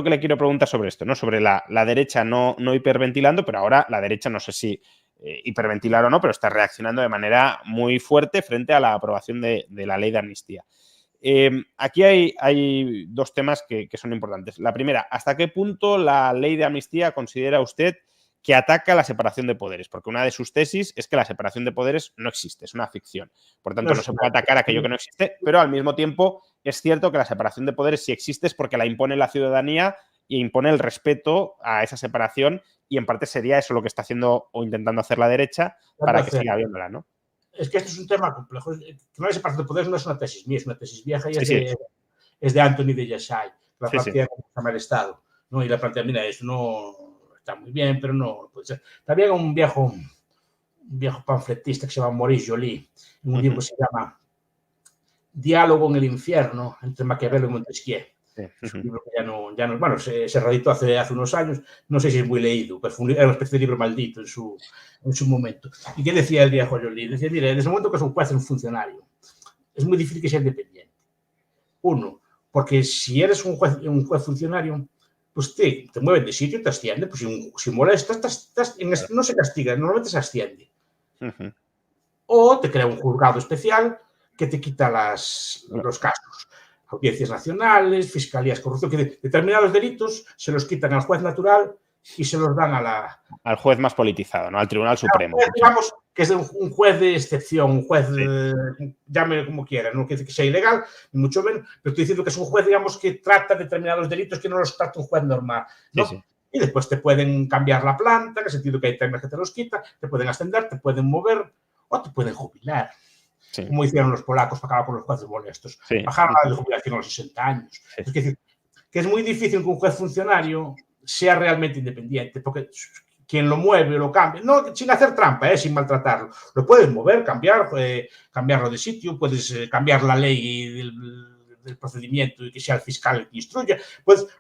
que le quiero preguntar sobre esto, ¿no? Sobre la derecha no hiperventilando, pero ahora la derecha no sé si hiperventilar o no, pero está reaccionando de manera muy fuerte frente a la aprobación de la ley de amnistía. Aquí hay dos temas que son importantes. La primera, ¿hasta qué punto la ley de amnistía considera usted que ataca la separación de poderes? Porque una de sus tesis es que la separación de poderes no existe, es una ficción. Por tanto, no se puede atacar aquello que no existe, pero al mismo tiempo es cierto que la separación de poderes sí existe, es porque la impone la ciudadanía e impone el respeto a esa separación, y en parte sería eso lo que está haciendo o intentando hacer la derecha para que siga habiéndola, ¿no? Es que esto es un tema complejo. Que no hay separación de poderes no es una tesis mía, es una tesis vieja y Sí, es de Anthony de Yashai, la sí, plantea como se llama el Estado, ¿no? Y la plantea, mira, eso no está muy bien, pero no puede ser. También un viejo panfletista que se llama Maurice Joly, en un libro que se llama Diálogo en el infierno entre Maquiavelo y Montesquieu. Es un libro que ya no bueno, se reeditó hace unos años, no sé si es muy leído, pero era una especie de libro maldito en su momento. ¿Y qué decía el viejo Joly? Decía, mire, desde el momento que es un juez, es un funcionario, es muy difícil que sea independiente. Uno, porque si eres un juez funcionario, pues te mueven de sitio y te asciende. Pues si molestas, no se castiga, normalmente se asciende. O te crea un juzgado especial que te quita los casos. Audiencias nacionales, fiscalías, corrupción, que determinados delitos se los quitan al juez natural y se los dan al juez más politizado, ¿no? Al Tribunal Supremo. Juez, digamos que es un juez de excepción, un juez, llame como quiera, no quiere decir que sea ilegal, ni mucho menos, pero estoy diciendo que es un juez, digamos, que trata determinados delitos que no los trata un juez normal, ¿no? Sí. Y después te pueden cambiar la planta, en el sentido que hay temas que te los quitan, te pueden ascender, te pueden mover o te pueden jubilar. Sí. Como hicieron los polacos para acabar con los jueces molestos. Sí. Bajaron la jubilación a los 60 años. Sí. Es decir, que es muy difícil que un juez funcionario sea realmente independiente, porque quien lo mueve o lo cambia, no sin hacer trampa, sin maltratarlo, lo puedes mover, cambiarlo de sitio, puedes cambiar la ley del procedimiento y que sea el fiscal el que instruya,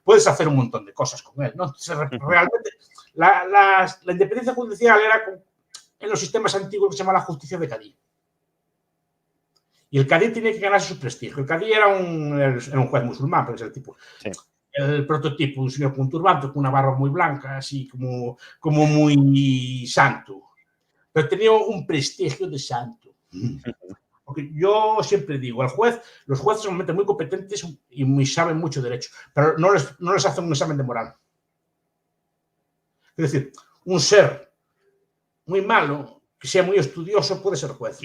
puedes hacer un montón de cosas con él, ¿no? Entonces, realmente la independencia judicial era en los sistemas antiguos que se llama la justicia de Cadí. Y el Cadí tiene que ganarse su prestigio. El Cadí era un juez musulmán, porque es el tipo. Sí. El prototipo, un señor con un turbante, con una barba muy blanca, así como muy santo. Pero tenía un prestigio de santo. Porque yo siempre digo, los jueces son muy competentes y saben mucho derecho, pero no les hacen un examen de moral. Es decir, un ser muy malo, que sea muy estudioso, puede ser juez.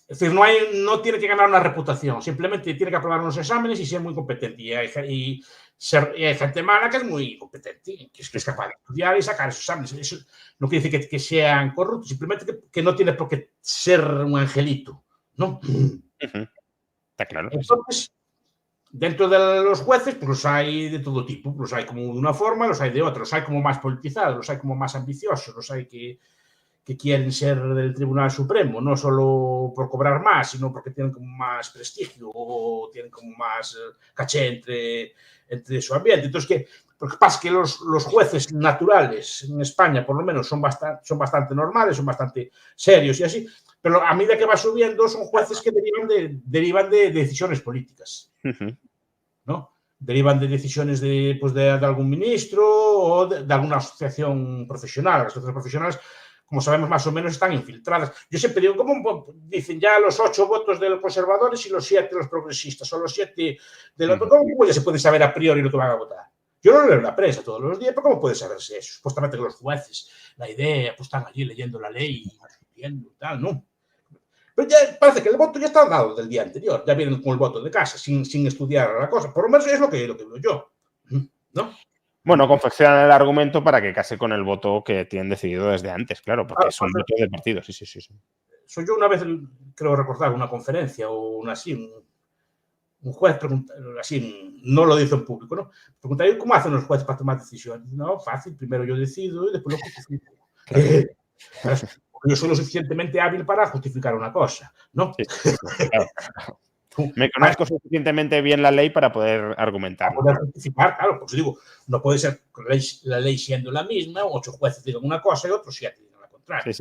Es decir, no tiene que ganar una reputación, simplemente tiene que aprobar unos exámenes y ser muy competente. Y hay gente mala que es muy competente, que es capaz de estudiar y sacar esos exámenes. Eso no quiere decir que sean corruptos, simplemente que no tiene por qué ser un angelito, ¿no? Está claro. Entonces, dentro de los jueces, pues los hay de todo tipo. Los hay como de una forma, los hay de otra. Los hay como más politizados, los hay como más ambiciosos, los hay que quieren ser del Tribunal Supremo, no solo por cobrar más, sino porque tienen como más prestigio o tienen como más caché entre su ambiente. Entonces, porque pasa que los jueces naturales en España, por lo menos, son bastante normales, son bastante serios y así, pero a medida que va subiendo son jueces que derivan de decisiones políticas, ¿no? Derivan de decisiones de algún ministro o de alguna asociación profesional. Las asociaciones profesionales, como sabemos, más o menos están infiltradas. Yo siempre digo, ¿cómo dicen ya los 8 votos de los conservadores y los 7 de los progresistas o los 7 de los... ¿Cómo ya se puede saber a priori lo que van a votar? Yo no leo la prensa todos los días, pero ¿cómo puede saberse eso? Supuestamente que los jueces, la idea, pues están allí leyendo la ley y discutiendo y tal, ¿no? Pero ya parece que el voto ya está dado del día anterior, ya vienen con el voto de casa, sin estudiar la cosa. Por lo menos es lo que veo yo, ¿no? Bueno, confeccionan el argumento para que case con el voto que tienen decidido desde antes, claro, porque es un voto del partido, sí. Yo una vez, creo recordar, una conferencia o un juez así, no lo dice en público, ¿no? Preguntaría, ¿cómo hacen los jueces para tomar decisiones? No, fácil, primero yo decido y después lo justifico. Porque yo soy lo suficientemente hábil para justificar una cosa, ¿no? Sí, claro. Me conozco suficientemente bien la ley para poder argumentar. Para poder justificar, claro, pues digo, no puede ser la ley siendo la misma, 8 jueces digan una cosa y otros 7 digan la contraria,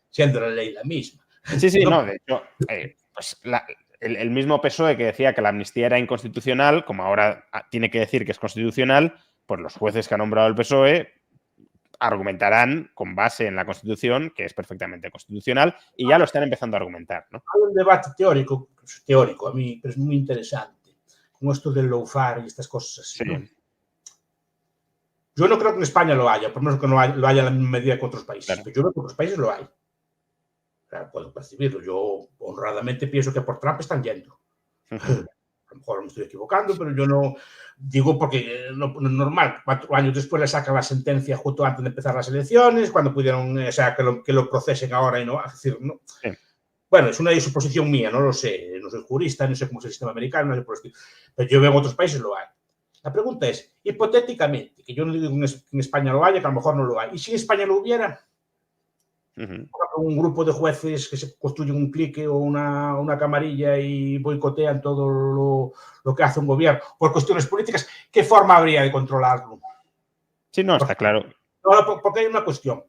siendo la ley la misma. Sí, no, de hecho, pues el mismo PSOE que decía que la amnistía era inconstitucional, como ahora tiene que decir que es constitucional, pues los jueces que ha nombrado el PSOE argumentarán con base en la Constitución que es perfectamente constitucional y ya lo están empezando a argumentar, ¿no? Hay un debate teórico a mí, pero es muy interesante, con esto del lawfare y estas cosas así, Sí. ¿no? Yo no creo que en España lo haya, por lo menos que no lo haya en la misma medida que otros países, Claro. pero yo creo que en otros países lo hay. Claro, puedo percibirlo. Yo honradamente pienso que por Trump están yendo. A lo mejor me estoy equivocando, pero yo no digo porque no es normal. 4 años después le sacan la sentencia justo antes de empezar las elecciones, cuando pudieron, o sea, que lo procesen ahora y no, es decir, no. Sí. Bueno, es una suposición mía, no lo sé, no soy jurista, no sé cómo es el sistema americano, no sé por el estilo, pero yo veo en otros países lo hay. La pregunta es, hipotéticamente, que yo no digo que en España lo haya, que a lo mejor no lo hay, ¿y si en España lo hubiera? Un grupo de jueces que se construyen un clique o una camarilla y boicotean todo lo que hace un gobierno por cuestiones políticas, ¿qué forma habría de controlarlo? Sí, no, está claro. Porque hay una cuestión.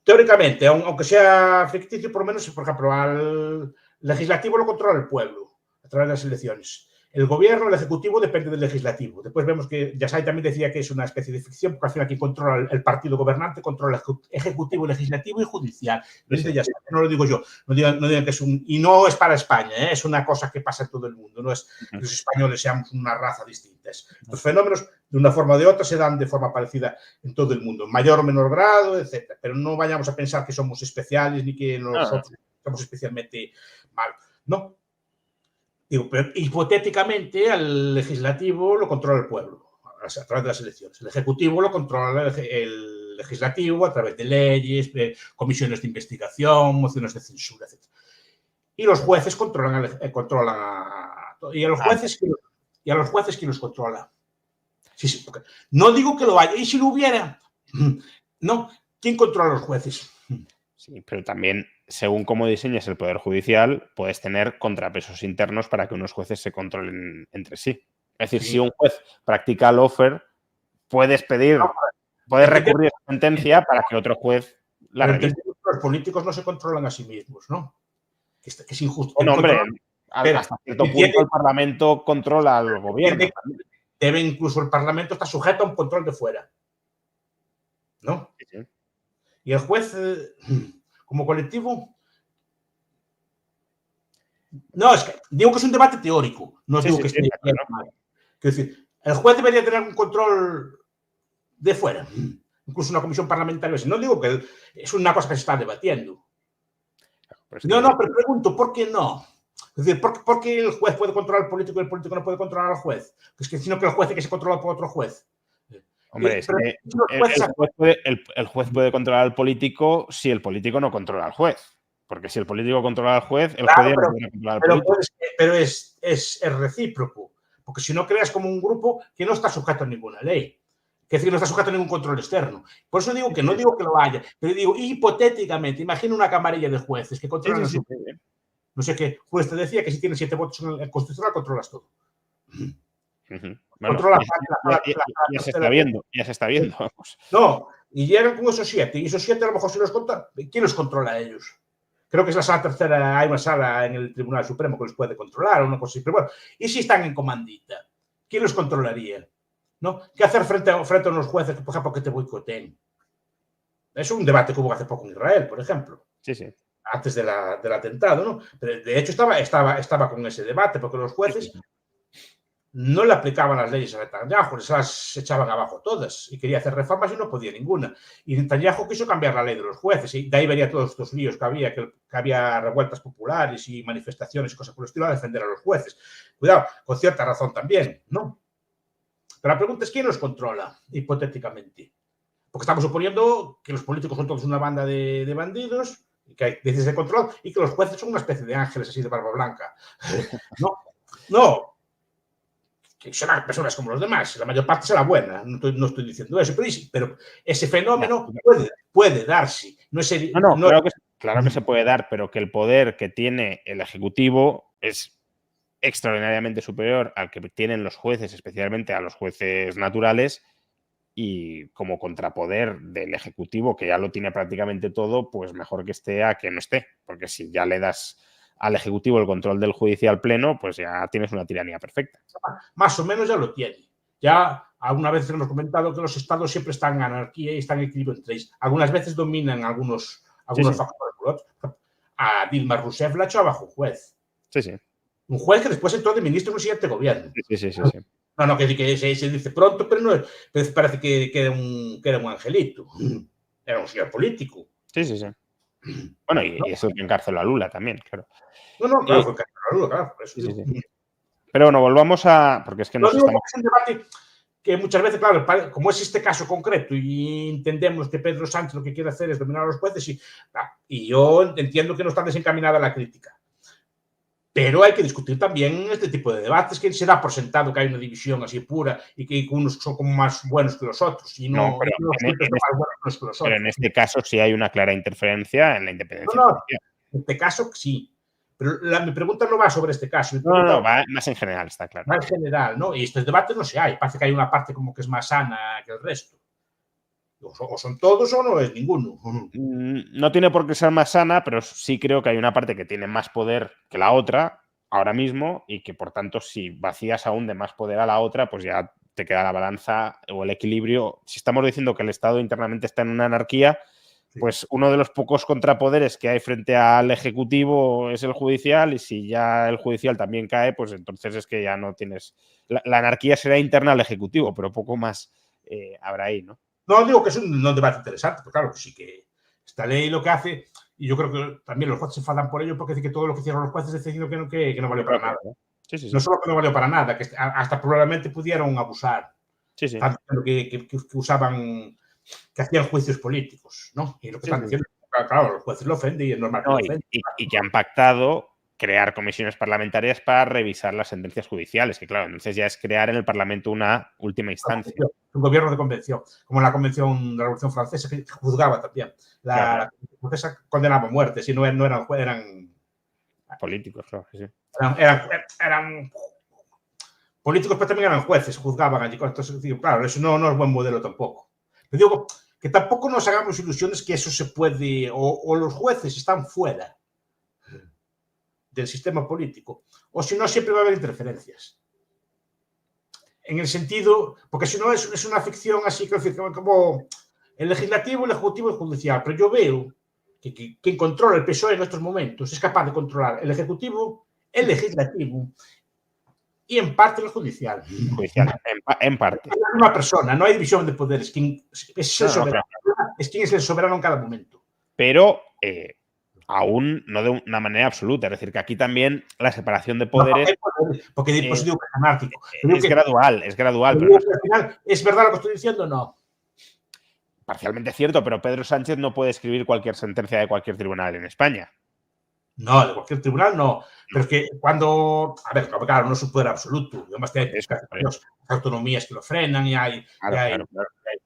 Teóricamente, aunque sea ficticio, por lo menos, por ejemplo, al legislativo lo controla el pueblo a través de las elecciones. El gobierno, el ejecutivo, depende del legislativo. Después vemos que Yassai también decía que es una especie de ficción, porque al final quien controla el partido gobernante controla el ejecutivo, legislativo y judicial. Lo dice Yassai, no lo digo yo. No digan que es un... Y no es para España, ¿eh? Es una cosa que pasa en todo el mundo. No es que los españoles seamos una raza distinta. Los fenómenos, de una forma o de otra, se dan de forma parecida en todo el mundo, en mayor o menor grado, etc. Pero no vayamos a pensar que somos especiales ni que nosotros somos especialmente malos. No. Digo, pero hipotéticamente al legislativo lo controla el pueblo a través de las elecciones. El ejecutivo lo controla el legislativo a través de leyes, comisiones de investigación, mociones de censura, etc. Y los jueces controlan y a los jueces ¿quién los controla? Sí, no digo que lo haya. ¿Y si lo hubiera? No. ¿Quién controla a los jueces? Sí, pero también, según cómo diseñes el Poder Judicial, puedes tener contrapesos internos para que unos jueces se controlen entre sí. Es decir, si un juez practica lawfare, puedes recurrir a esa sentencia para que otro juez la revise. Los políticos no se controlan a sí mismos, ¿no? Que es injusto. Bueno, hombre, hasta cierto punto el Parlamento controla al gobierno. Debe incluso el Parlamento estar sujeto a un control de fuera, ¿no? Sí. Y el juez, como colectivo, no, es que digo que es un debate teórico, no digo que esté bien mal. Quiero decir, el juez debería tener un control de fuera, incluso una comisión parlamentaria. No digo que es una cosa que se está debatiendo. No, pero pregunto, ¿por qué no? Es decir, ¿por qué el juez puede controlar al político y el político no puede controlar al juez? Es que sino que el juez es que se controla por otro juez. Hombre, el juez puede controlar al político si el político no controla al juez. Porque si el político controla al juez, el juez no puede controlar al político. Pero es recíproco. Porque si no creas como un grupo que no está sujeto a ninguna ley. Que decir, no está sujeto a ningún control externo. Por eso digo que no digo que lo haya, pero digo hipotéticamente, imagina una camarilla de jueces que controlan a su... No sé qué juez te decía que si tienes 7 votos en el constitucional controlas todo. Bueno, ya se está viendo. Vamos. No, y llegan con esos 7, y esos 7 a lo mejor si los controla, ¿quién los controla a ellos? Creo que es la sala tercera, hay una sala en el Tribunal Supremo que los puede controlar, o una cosa así, pero bueno, ¿y si están en comandita? ¿Quién los controlaría? ¿No? ¿Qué hacer frente a unos jueces que, por ejemplo, que te boicoteen? Es un debate que hubo hace poco en Israel, por ejemplo. Sí, sí. Antes del atentado, ¿no? Pero de hecho estaba con ese debate, porque los jueces no le aplicaban las leyes a Netanyahu, se las echaban abajo todas y quería hacer reformas y no podía ninguna. Y Netanyahu quiso cambiar la ley de los jueces y de ahí venía todos estos líos que había revueltas populares y manifestaciones y cosas por el estilo a defender a los jueces. Cuidado, con cierta razón también, ¿no? Pero la pregunta es ¿quién los controla, hipotéticamente? Porque estamos suponiendo que los políticos son todos una banda de bandidos, que hay veces de control y que los jueces son una especie de ángeles así de barba blanca. No. Que son personas como los demás, la mayor parte será buena, no estoy diciendo eso, pero ese fenómeno puede darse. Claro que se puede dar, pero que el poder que tiene el Ejecutivo es extraordinariamente superior al que tienen los jueces, especialmente a los jueces naturales, y como contrapoder del Ejecutivo, que ya lo tiene prácticamente todo, pues mejor que esté a que no esté, porque si ya le das al Ejecutivo el control del judicial pleno, pues ya tienes una tiranía perfecta. Más o menos ya lo tiene. Ya alguna vez hemos comentado que los estados siempre están en anarquía y están en equilibrio entre ellos. Algunas veces dominan algunos factores por otros. A Dilma Rousseff la echó abajo un juez. Sí, sí. Un juez que después entró de ministro en un siguiente gobierno. Sí. No, que se dice pronto, pero no, parece que era un angelito. Era un señor político. Sí. Bueno, y eso que encarceló a Lula también, claro. No, claro, fue encarceló a Lula, claro. Por eso sí. Pero bueno, volvamos a... Porque es que nos estamos... Es un debate que muchas veces, claro, como es este caso concreto y entendemos que Pedro Sánchez lo que quiere hacer es dominar a los jueces y yo entiendo que no está desencaminada la crítica. Pero hay que discutir también este tipo de debates, que se da por sentado que hay una división así pura y que unos son como más buenos que los otros. Y no, pero en este caso sí hay una clara interferencia en la independencia judicial. En este caso sí. Pero mi pregunta no va sobre este caso. No, va más en general, está claro. Más en general, ¿no? Y estos debates no se hay. Parece que hay una parte como que es más sana que el resto. O son todos o no es ninguno. No tiene por qué ser más sana, pero sí creo que hay una parte que tiene más poder que la otra ahora mismo y que, por tanto, si vacías aún de más poder a la otra, pues ya te queda la balanza o el equilibrio. Si estamos diciendo que el Estado internamente está en una anarquía, pues uno de los pocos contrapoderes que hay frente al Ejecutivo es el judicial, y si ya el judicial también cae, pues entonces es que ya no tienes... La anarquía será interna al Ejecutivo, pero poco más habrá ahí, ¿no? No, digo que es un debate interesante, pero claro que sí que esta ley lo que hace, y yo creo que también los jueces se enfadan por ello, porque dice que todo lo que hicieron los jueces es diciendo que no valió para nada. Sí. No solo que no valió para nada, que hasta probablemente pudieron abusar. Sí. Que usaban, que hacían juicios políticos, ¿no? Y lo que están diciendo, claro, los jueces lo ofenden y es normal que lo ofenden. Y que han pactado crear comisiones parlamentarias para revisar las sentencias judiciales, que claro, entonces ya es crear en el Parlamento una última instancia. Un gobierno de convención, como la convención de la Revolución Francesa, que juzgaba también. La francesa condenaba a muerte, si no eran políticos, claro, sí. Eran políticos, pero también eran jueces, juzgaban allí. Entonces, claro, eso no es buen modelo tampoco. Pero digo que tampoco nos hagamos ilusiones que eso se puede, o los jueces están fuera del sistema político, o si no siempre va a haber interferencias. En el sentido, porque si no es una ficción así, como el legislativo, el ejecutivo y el judicial, pero yo veo que quien controla el PSOE en estos momentos es capaz de controlar el ejecutivo, el legislativo y en parte el judicial. En parte. Es una persona, no hay división de poderes. Quien es el soberano en cada momento. Pero aún no de una manera absoluta. Es decir, que aquí también la separación de poderes... Porque después digo que es anárquico. Es gradual. Pero al final, ¿es verdad lo que estoy diciendo? No. Parcialmente cierto, pero Pedro Sánchez no puede escribir cualquier sentencia de cualquier tribunal en España. No, de cualquier tribunal no. Pero es que cuando... A ver, claro, no es un poder absoluto. Además, hay autonomías que lo frenan y hay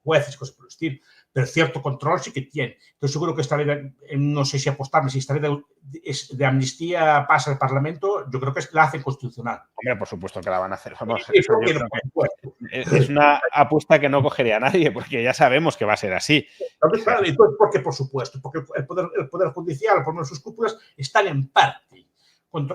jueces, cosas por el estilo. Pero cierto control sí que tiene. Entonces, seguro que esta ley, no sé si apostable, si esta ley de amnistía pasa al Parlamento, yo creo que la hacen constitucional. Hombre, por supuesto que la van a hacer. Vamos, es una apuesta que no cogería a nadie, porque ya sabemos que va a ser así. Claro, ¿por qué? Por supuesto, porque el poder judicial, por menos sus cúpulas, están en parte.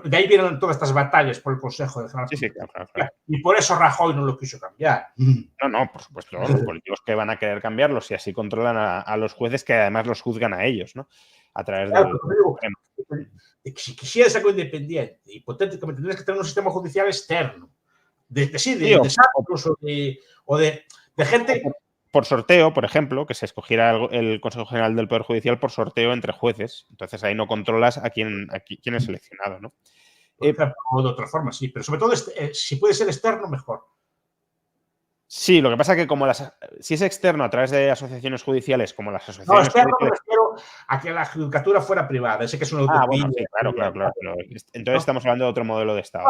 De ahí vienen todas estas batallas por el Consejo de General. Sí, claro. Y por eso Rajoy no lo quiso cambiar. No, por supuesto. Los políticos que van a querer cambiarlo si así controlan a los jueces, que además los juzgan a ellos, ¿no? A través de... Si quisieras algo independiente, hipotéticamente tendrías que tener un sistema judicial externo. De gente... Por sorteo, por ejemplo, que se escogiera el Consejo General del Poder Judicial por sorteo entre jueces. Entonces ahí no controlas a quién es seleccionado, ¿no? O de otra forma, sí. Pero sobre todo, si puede ser externo, mejor. Sí, lo que pasa es que si es externo a través de asociaciones judiciales como las asociaciones... No, externo me refiero a que la judicatura fuera privada. Sé que es una utopía. Bueno, sí, claro. Entonces estamos hablando de otro modelo de Estado.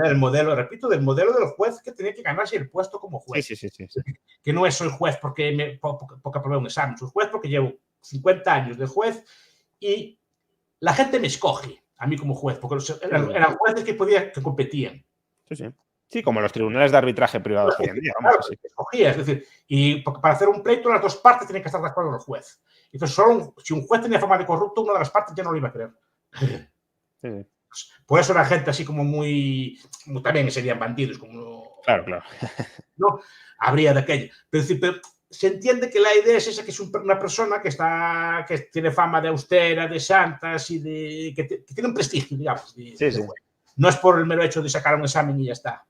El modelo, repito, del modelo del juez que tenía que ganarse el puesto como juez. Sí. Que no es soy juez porque aprobé un examen. Soy juez porque llevo 50 años de juez y la gente me escoge a mí como juez, porque eran jueces que competían. Sí, como los tribunales de arbitraje privados hoy en día. Es decir, y para hacer un pleito las dos partes tienen que estar de acuerdo con el juez. Entonces, si un juez tenía fama de corrupto, una de las partes ya no lo iba a creer. Por eso la gente así como muy también serían bandidos, como... Claro, claro. ¿No? Habría de aquello. Pero se entiende que la idea es esa, que es una persona que tiene fama de austera, de santas y que tiene un prestigio, digamos. Sí, sí. No es por el mero hecho de sacar un examen y ya está.